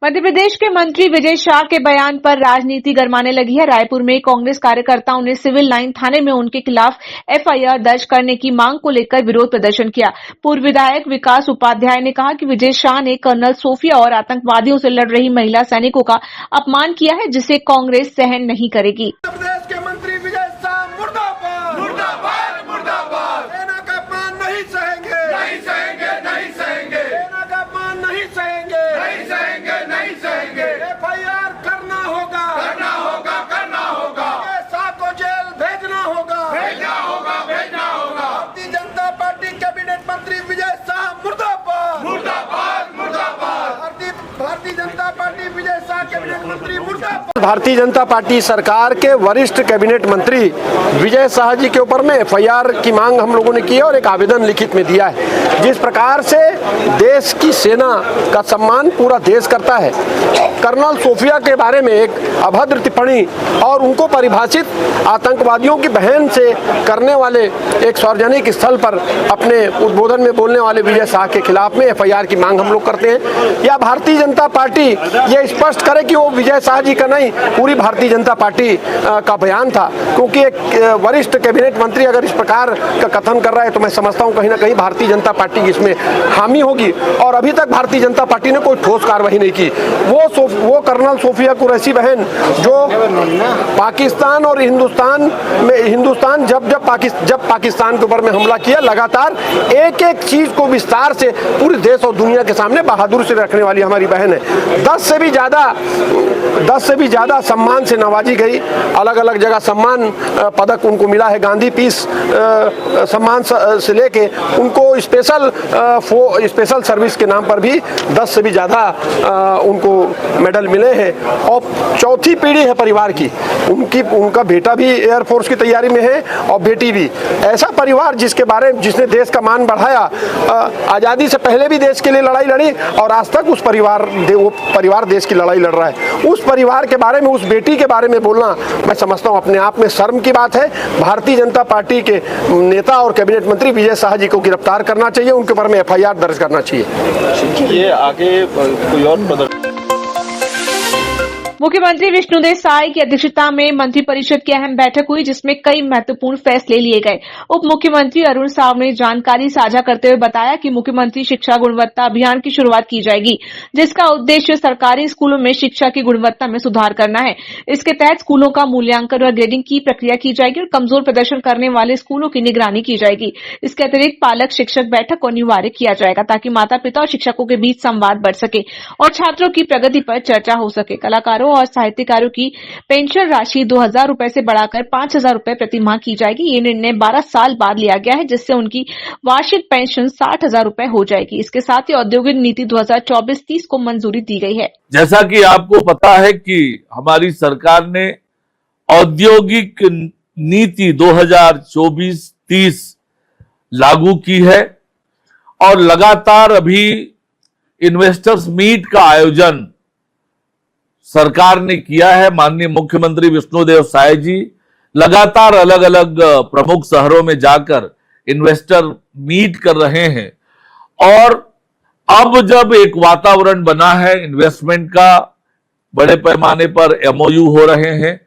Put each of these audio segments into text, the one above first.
मध्य प्रदेश के मंत्री विजय शाह के बयान पर राजनीति गरमाने लगी है। रायपुर में कांग्रेस कार्यकर्ताओं ने सिविल लाइन थाने में उनके खिलाफ एफआईआर दर्ज करने की मांग को लेकर विरोध प्रदर्शन किया। पूर्व विधायक विकास उपाध्याय ने कहा कि विजय शाह ने कर्नल सोफिया और आतंकवादियों से लड़ रही महिला सैनिकों का अपमान किया है, जिसे कांग्रेस सहन नहीं करेगी। प्रदेश के मंत्री विजय शाह मुर्दाबाद, मुर्दाबाद, मुर्दाबाद। सेना का अपमान नहीं सहेंगे, नहीं सहेंगे, नहीं सहेंगे। सेना का अपमान नहीं सहेंगे, नहीं सहेंगे, नहीं सहेंगे। एफआईआर करना होगा, करना होगा, करना होगा। विजय शाह को जेल भेजना होगा, भेजना होगा, भेजना होगा। भारतीय जनता पार्टी कैबिनेट मंत्री विजय शाह मुर्दाबाद, मुर्दाबाद, मुर्दाबाद। भारतीय जनता पार्टी विजय शाह कैबिनेट मंत्री मुर्दाबाद। भारतीय जनता पार्टी सरकार के वरिष्ठ कैबिनेट मंत्री विजय शाह जी के ऊपर में एफआईआर की मांग हम लोगों ने की है और एक आवेदन लिखित में दिया है। जिस प्रकार से देश की सेना का सम्मान पूरा देश करता है, कर्नल सोफिया के बारे में एक अभद्र टिप्पणी और उनको परिभाषित आतंकवादियों की बहन से करने वाले एक सार्वजनिक स्थल पर अपने उद्बोधन में बोलने वाले विजय शाह के खिलाफ में एफआईआर की मांग हम लोग करते हैं। या भारतीय जनता पार्टी ये स्पष्ट करे कि वो विजय शाह जी का नहीं, पूरी भारतीय जनता पार्टी का बयान था, क्योंकि एक वरिष्ठ कैबिनेट मंत्री अगर इस प्रकार का कथन कर रहा है तो मैं समझता हूं कहीं ना कहीं भारतीय जनता पार्टी इसमें हामी होगी। और अभी तक भारतीय जनता पार्टी ने कोई ठोस कार्रवाई नहीं की। वो कर्नल सोफिया कुरैशी बहन जो पाकिस्तान और हिंदुस्तान जब पाकिस्तान के ऊपर में हमला किया, लगातार एक एक चीज को विस्तार से पूरे देश और दुनिया के सामने बहादुर से रखने वाली हमारी बहन है। 10 से भी ज्यादा सम्मान से नवाजी गई। अलग अलग जगह सम्मान पदक उनको मिला है। गांधी पीस सम्मान से लेके उनको स्पेशल सर्विस के नाम पर भी 10 से भी ज्यादा उनको मेडल मिले हैं। और चौथी पीढ़ी है परिवार की, उनका बेटा भी एयरफोर्स की तैयारी में है और बेटी भी। ऐसा परिवार जिसने देश का मान बढ़ाया, आजादी से पहले भी देश के लिए लड़ाई लड़ी और आज तक वो परिवार देश की लड़ाई लड़ रहा है। उस परिवार के बारे में, उस बेटी के बारे में बोलना मैं समझता हूं अपने आप में शर्म की बात है। भारतीय जनता पार्टी के नेता और कैबिनेट मंत्री विजय शाह जी को गिरफ्तार करना चाहिए, उनके बारे में एफआईआर दर्ज करना चाहिए। ये आगे कोई और मुख्यमंत्री विष्णुदेव साय की अध्यक्षता में मंत्रिपरिषद की अहम बैठक हुई, जिसमें कई महत्वपूर्ण फैसले लिए गए। उप मुख्यमंत्री अरुण साव ने जानकारी साझा करते हुए बताया कि मुख्यमंत्री शिक्षा गुणवत्ता अभियान की शुरुआत की जाएगी, जिसका उद्देश्य सरकारी स्कूलों में शिक्षा की गुणवत्ता में सुधार करना है। इसके तहत स्कूलों का मूल्यांकन और ग्रेडिंग की प्रक्रिया की जाएगी और कमजोर प्रदर्शन करने वाले स्कूलों की निगरानी की जाएगी। इसके अतिरिक्त पालक शिक्षक बैठक को अनिवार्य किया जाएगा, ताकि माता पिता और शिक्षकों के बीच संवाद बढ़ सके और छात्रों की प्रगति पर चर्चा हो सके। कलाकारों और साहित्यकारों की पेंशन राशि 2000 रुपए से बढ़ाकर 5000 रुपए प्रति माह की जाएगी। ये निर्णय 12 साल बाद लिया गया है, जिससे उनकी वार्षिक पेंशन 60,000 रुपए हो जाएगी। इसके साथ ही औद्योगिक नीति 2024-30 को मंजूरी दी गई है। जैसा कि आपको पता है कि हमारी सरकार ने औद्योगिक नीति 2024-30 लागू की है और लगातार अभी इन्वेस्टर्स मीट का आयोजन सरकार ने किया है। माननीय मुख्यमंत्री विष्णुदेव साय जी लगातार अलग अलग प्रमुख शहरों में जाकर इन्वेस्टर मीट कर रहे हैं और अब जब एक वातावरण बना है इन्वेस्टमेंट का, बड़े पैमाने पर एमओयू हो रहे हैं,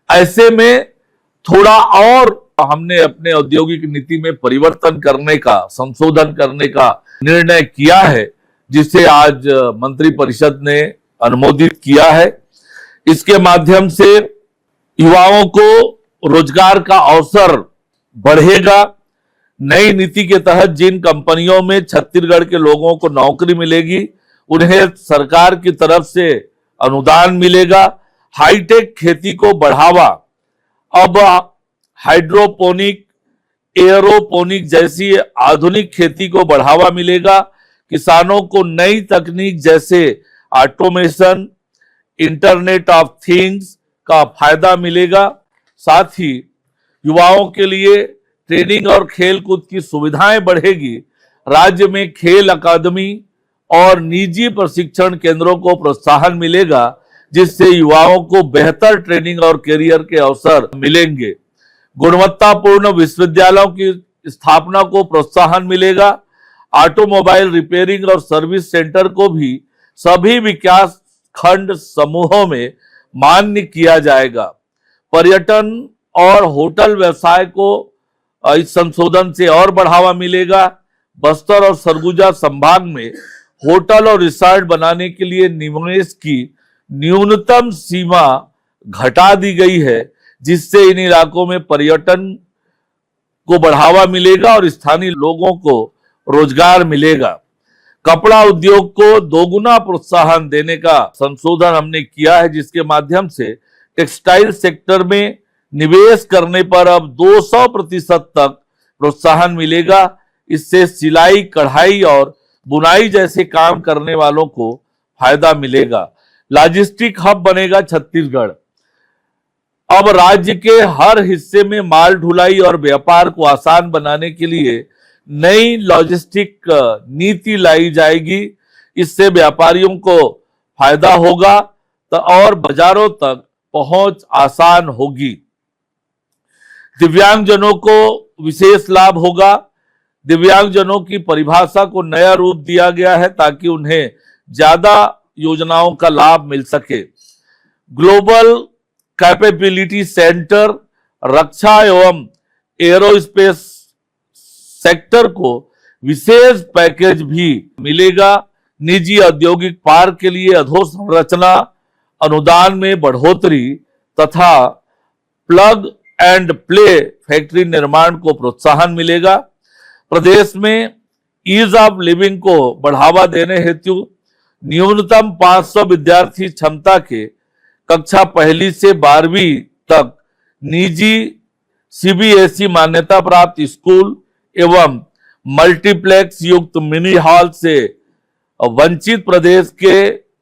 ऐसे में थोड़ा और हमने अपने औद्योगिक नीति में परिवर्तन करने का, संशोधन करने का निर्णय किया है, जिसे आज मंत्रिपरिषद ने अनुमोदित किया है। इसके माध्यम से युवाओं को रोजगार का अवसर बढ़ेगा। नई नीति के तहत जिन कंपनियों में छत्तीसगढ़ के लोगों को नौकरी मिलेगी, उन्हें सरकार की तरफ से अनुदान मिलेगा। हाईटेक खेती को बढ़ावा, अब हाइड्रोपोनिक, एयरोपोनिक जैसी आधुनिक खेती को बढ़ावा मिलेगा। किसानों को नई तकनीक जैसे ऑटोमेशन, इंटरनेट ऑफ थिंग्स का फायदा मिलेगा। साथ ही युवाओं के लिए ट्रेनिंग और खेल कूद की सुविधाएं बढ़ेगी। राज्य में खेल अकादमी और निजी प्रशिक्षण केंद्रों को प्रोत्साहन मिलेगा, जिससे युवाओं को बेहतर ट्रेनिंग और करियर के अवसर मिलेंगे। गुणवत्तापूर्ण विश्वविद्यालयों की स्थापना को प्रोत्साहन मिलेगा। ऑटोमोबाइल रिपेयरिंग और सर्विस सेंटर को भी सभी विकास खंड समूहों में मान्य किया जाएगा। पर्यटन और होटल व्यवसाय को इस संशोधन से और बढ़ावा मिलेगा। बस्तर और सरगुजा संभाग में होटल और रिसोर्ट बनाने के लिए निवेश की न्यूनतम सीमा घटा दी गई है, जिससे इन इलाकों में पर्यटन को बढ़ावा मिलेगा और स्थानीय लोगों को रोजगार मिलेगा। कपड़ा उद्योग को दोगुना प्रोत्साहन देने का संशोधन हमने किया है, जिसके माध्यम से टेक्सटाइल सेक्टर में निवेश करने पर अब 200% तक प्रोत्साहन मिलेगा। इससे सिलाई, कढ़ाई और बुनाई जैसे काम करने वालों को फायदा मिलेगा। लॉजिस्टिक हब बनेगा छत्तीसगढ़। अब राज्य के हर हिस्से में माल ढुलाई और व्यापार को आसान बनाने के लिए नई लॉजिस्टिक नीति लाई जाएगी। इससे व्यापारियों को फायदा होगा और बाजारों तक पहुंच आसान होगी। दिव्यांगजनों को विशेष लाभ होगा। दिव्यांगजनों की परिभाषा को नया रूप दिया गया है ताकि उन्हें ज्यादा योजनाओं का लाभ मिल सके। ग्लोबल कैपेबिलिटी सेंटर, रक्षा एवं एरोस्पेस सेक्टर को विशेष पैकेज भी मिलेगा। निजी औद्योगिक पार्क के लिए अधोसंरचना अनुदान में बढ़ोतरी तथा प्लग एंड प्ले फैक्ट्री निर्माण को प्रोत्साहन मिलेगा। प्रदेश में ईज ऑफ लिविंग को बढ़ावा देने हेतु न्यूनतम 500 विद्यार्थी क्षमता के कक्षा 1 से 12वीं तक निजी सीबीएसई मान्यता प्राप्त स्कूल एवं मल्टीप्लेक्स युक्त मिनी हॉल से वंचित प्रदेश के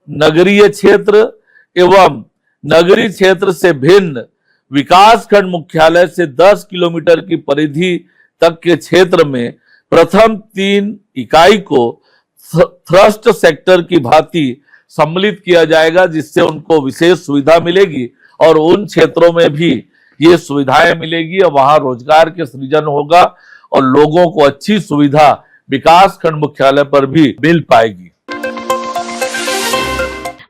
नगरीय क्षेत्र एवं नगरीय क्षेत्र से भिन्न विकास खंड मुख्यालय से 10 किलोमीटर की परिधि तक के क्षेत्र में प्रथम 3 इकाई को थ्रस्ट सेक्टर की भांति सम्मिलित किया जाएगा, जिससे उनको विशेष सुविधा मिलेगी और उन क्षेत्रों में भी ये सुविधाएं मिलेगी और वहां रोजगार के सृजन होगा और लोगों को अच्छी सुविधा विकास खंड मुख्यालय पर भी मिल पाएगी।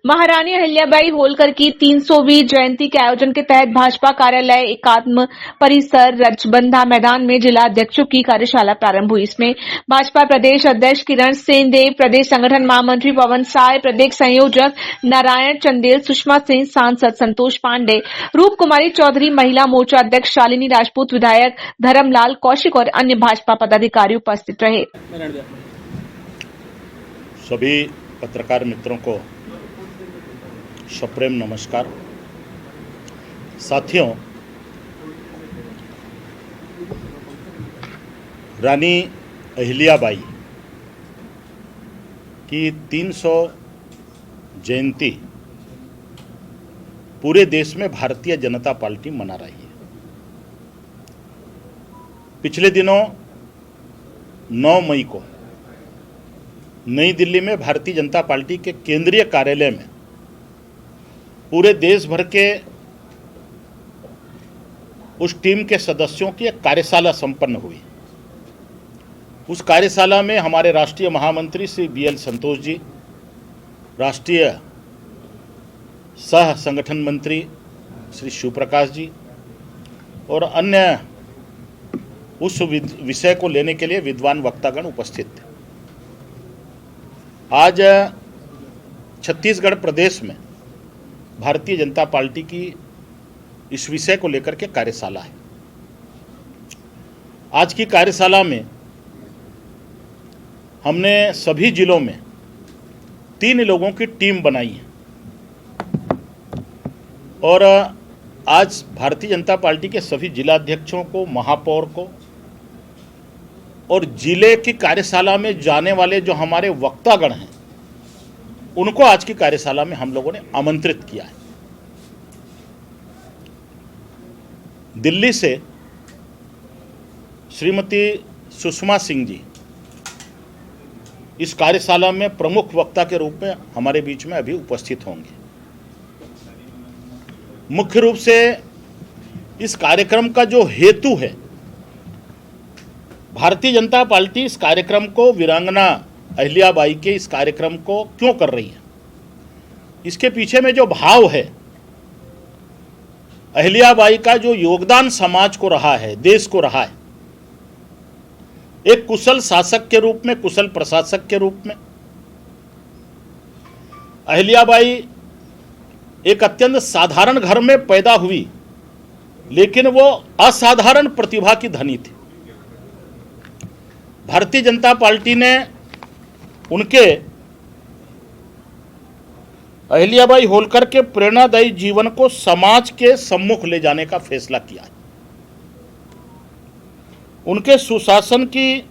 महारानी अहिल्याबाई होलकर की 300वीं जयंती के आयोजन के तहत भाजपा कार्यालय एकात्म परिसर रजबंधा मैदान में जिला अध्यक्षों की कार्यशाला प्रारंभ हुई। इसमें भाजपा प्रदेश अध्यक्ष किरण सेनदेव, प्रदेश संगठन महामंत्री पवन साय, प्रदेश संयोजक नारायण चंदेल, सुषमा सिंह, सांसद संतोष पांडे, रूप कुमारी चौधरी, महिला मोर्चा अध्यक्ष शालिनी राजपूत, विधायक धर्मलाल कौशिक और अन्य भाजपा पदाधिकारी उपस्थित रहे। सभी पत्रकार मित्रों को सप्रेम नमस्कार। साथियों, रानी अहिल्याबाई की 300 जयंती पूरे देश में भारतीय जनता पार्टी मना रही है। पिछले दिनों 9 मई को नई दिल्ली में भारतीय जनता पार्टी के केंद्रीय कार्यालय में पूरे देश भर के उस टीम के सदस्यों की एक कार्यशाला संपन्न हुई। उस कार्यशाला में हमारे राष्ट्रीय महामंत्री श्री BL संतोष जी, राष्ट्रीय सह संगठन मंत्री श्री शिवप्रकाश जी और अन्य उस विषय को लेने के लिए विद्वान वक्तागण उपस्थित थे। आज छत्तीसगढ़ प्रदेश में भारतीय जनता पार्टी की इस विषय को लेकर के कार्यशाला है। आज की कार्यशाला में हमने सभी जिलों में 3 लोगों की टीम बनाई है और आज भारतीय जनता पार्टी के सभी जिलाध्यक्षों को, महापौर को और जिले की कार्यशाला में जाने वाले जो हमारे वक्तागण हैं उनको आज की कार्यशाला में हम लोगों ने आमंत्रित किया है। दिल्ली से श्रीमती सुषमा सिंह जी इस कार्यशाला में प्रमुख वक्ता के रूप में हमारे बीच में अभी उपस्थित होंगे। मुख्य रूप से इस कार्यक्रम का जो हेतु है, भारतीय जनता पार्टी इस कार्यक्रम को वीरांगना अहिल्याबाई के इस कार्यक्रम को क्यों कर रही है, इसके पीछे में जो भाव है, अहिल्याबाई का जो योगदान समाज को रहा है, देश को रहा है, एक कुशल शासक के रूप में, कुशल प्रशासक के रूप में, अहिल्याबाई एक अत्यंत साधारण घर में पैदा हुई, लेकिन वो असाधारण प्रतिभा की धनी थी। भारतीय जनता पार्टी ने उनके अहिल्याबाई होलकर के प्रेरणादायी जीवन को समाज के सम्मुख ले जाने का फैसला किया है। उनके सुशासन की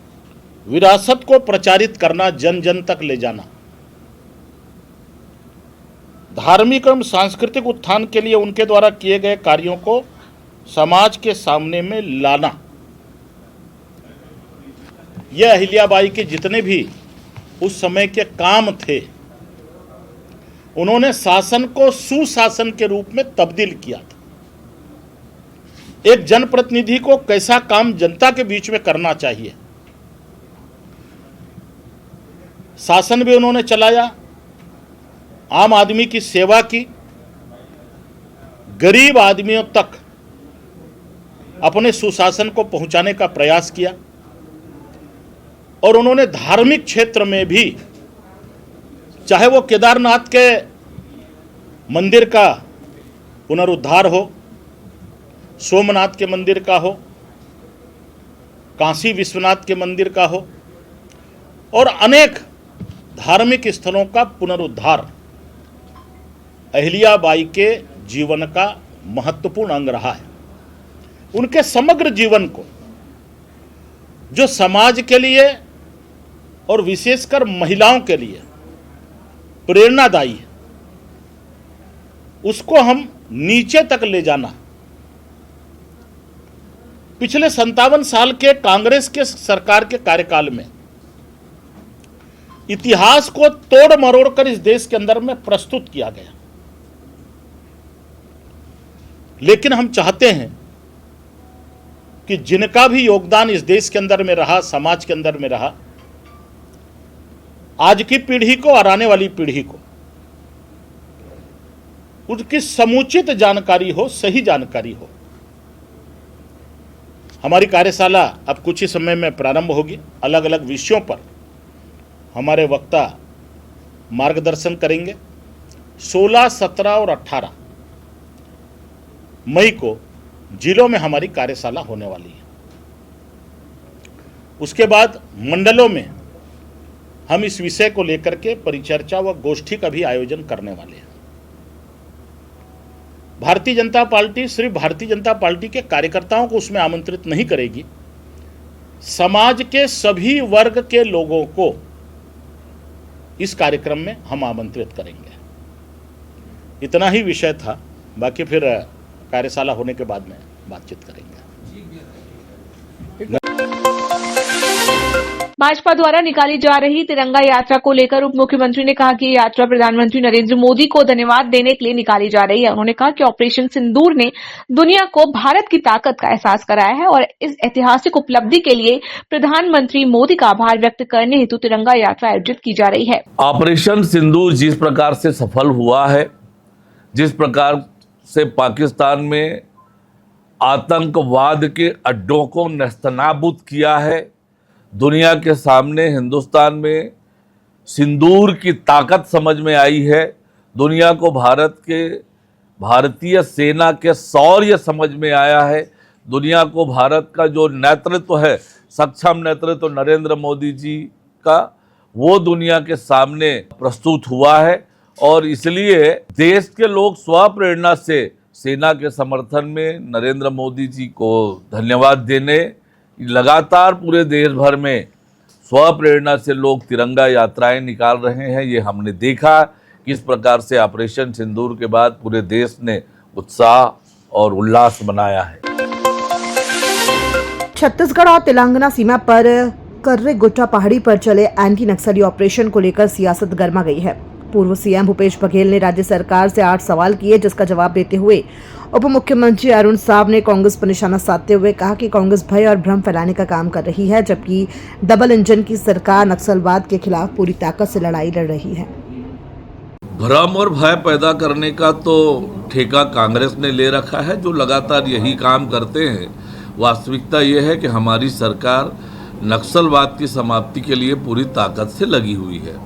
विरासत को प्रचारित करना, जन जन तक ले जाना, धार्मिक एवं सांस्कृतिक उत्थान के लिए उनके द्वारा किए गए कार्यों को समाज के सामने में लाना, यह अहिल्याबाई के जितने भी उस समय के काम थे, उन्होंने शासन को सुशासन के रूप में तब्दील किया था। एक जनप्रतिनिधि को कैसा काम जनता के बीच में करना चाहिए, शासन भी उन्होंने चलाया, आम आदमी की सेवा की, गरीब आदमियों तक अपने सुशासन को पहुंचाने का प्रयास किया। और उन्होंने धार्मिक क्षेत्र में भी, चाहे वो केदारनाथ के मंदिर का पुनरुद्धार हो, सोमनाथ के मंदिर का हो, काशी विश्वनाथ के मंदिर का हो, और अनेक धार्मिक स्थलों का पुनरुद्धार अहिल्याबाई के जीवन का महत्वपूर्ण अंग रहा है। उनके समग्र जीवन को, जो समाज के लिए और विशेषकर महिलाओं के लिए प्रेरणादायी है, उसको हम नीचे तक ले जाना। पिछले 57 साल के कांग्रेस के सरकार के कार्यकाल में इतिहास को तोड़ मरोड़ कर इस देश के अंदर में प्रस्तुत किया गया। लेकिन हम चाहते हैं कि जिनका भी योगदान इस देश के अंदर में रहा, समाज के अंदर में रहा, आज की पीढ़ी को और आने वाली पीढ़ी को उसकी समुचित जानकारी हो, सही जानकारी हो। हमारी कार्यशाला अब कुछ ही समय में प्रारंभ होगी। अलग अलग विषयों पर हमारे वक्ता मार्गदर्शन करेंगे। 16, 17 और 18 मई को जिलों में हमारी कार्यशाला होने वाली है। उसके बाद मंडलों में हम इस विषय को लेकर के परिचर्चा व गोष्ठी का भी आयोजन करने वाले हैं। भारतीय जनता पार्टी सिर्फ भारतीय जनता पार्टी के कार्यकर्ताओं को उसमें आमंत्रित नहीं करेगी, समाज के सभी वर्ग के लोगों को इस कार्यक्रम में हम आमंत्रित करेंगे। इतना ही विषय था, बाकी फिर कार्यशाला होने के बाद में बातचीत करेंगे। भाजपा द्वारा निकाली जा रही तिरंगा यात्रा को लेकर उप मुख्यमंत्री ने कहा कि ये यात्रा प्रधानमंत्री नरेंद्र मोदी को धन्यवाद देने के लिए निकाली जा रही है। उन्होंने कहा कि ऑपरेशन सिंदूर ने दुनिया को भारत की ताकत का एहसास कराया है और इस ऐतिहासिक उपलब्धि के लिए प्रधानमंत्री मोदी का आभार व्यक्त करने हेतु तिरंगा यात्रा आयोजित की जा रही है। ऑपरेशन सिंदूर जिस प्रकार से सफल हुआ है, जिस प्रकार से पाकिस्तान में आतंकवाद के अड्डों को नेस्तनाबूद किया है, दुनिया के सामने हिंदुस्तान में सिंदूर की ताकत समझ में आई है, दुनिया को भारतीय सेना के शौर्य समझ में आया है, दुनिया को भारत का जो नेतृत्व है, सक्षम नेतृत्व नरेंद्र मोदी जी का, वो दुनिया के सामने प्रस्तुत हुआ है। और इसलिए देश के लोग स्वप्रेरणा से सेना के समर्थन में नरेंद्र मोदी जी को धन्यवाद देने लगातार पूरे देश भर में स्वप्रेरणा से लोग तिरंगा यात्राएं निकाल रहे हैं। ये हमने देखा किस प्रकार से ऑपरेशन सिंदूर के बाद पूरे देश ने उत्साह और उल्लास मनाया है। छत्तीसगढ़ और तेलंगाना सीमा पर कर्रे गुट्टा पहाड़ी पर चले एंटी नक्सली ऑपरेशन को लेकर सियासत गर्मा गई है। पूर्व सीएम भूपेश बघेल ने राज्य सरकार से 8 सवाल किए, जिसका जवाब देते हुए उप मुख्यमंत्री अरुण साव ने कांग्रेस पर निशाना साधते हुए कहा कि कांग्रेस भय और भ्रम फैलाने का काम कर रही है, जबकि डबल इंजन की सरकार नक्सलवाद के खिलाफ पूरी ताकत से लड़ाई लड़ रही है। भ्रम और भय पैदा करने का तो ठेका कांग्रेस ने ले रखा है, जो लगातार यही काम करते हैं। वास्तविकता यह है कि हमारी सरकार नक्सलवाद की समाप्ति के लिए पूरी ताकत से लगी हुई है।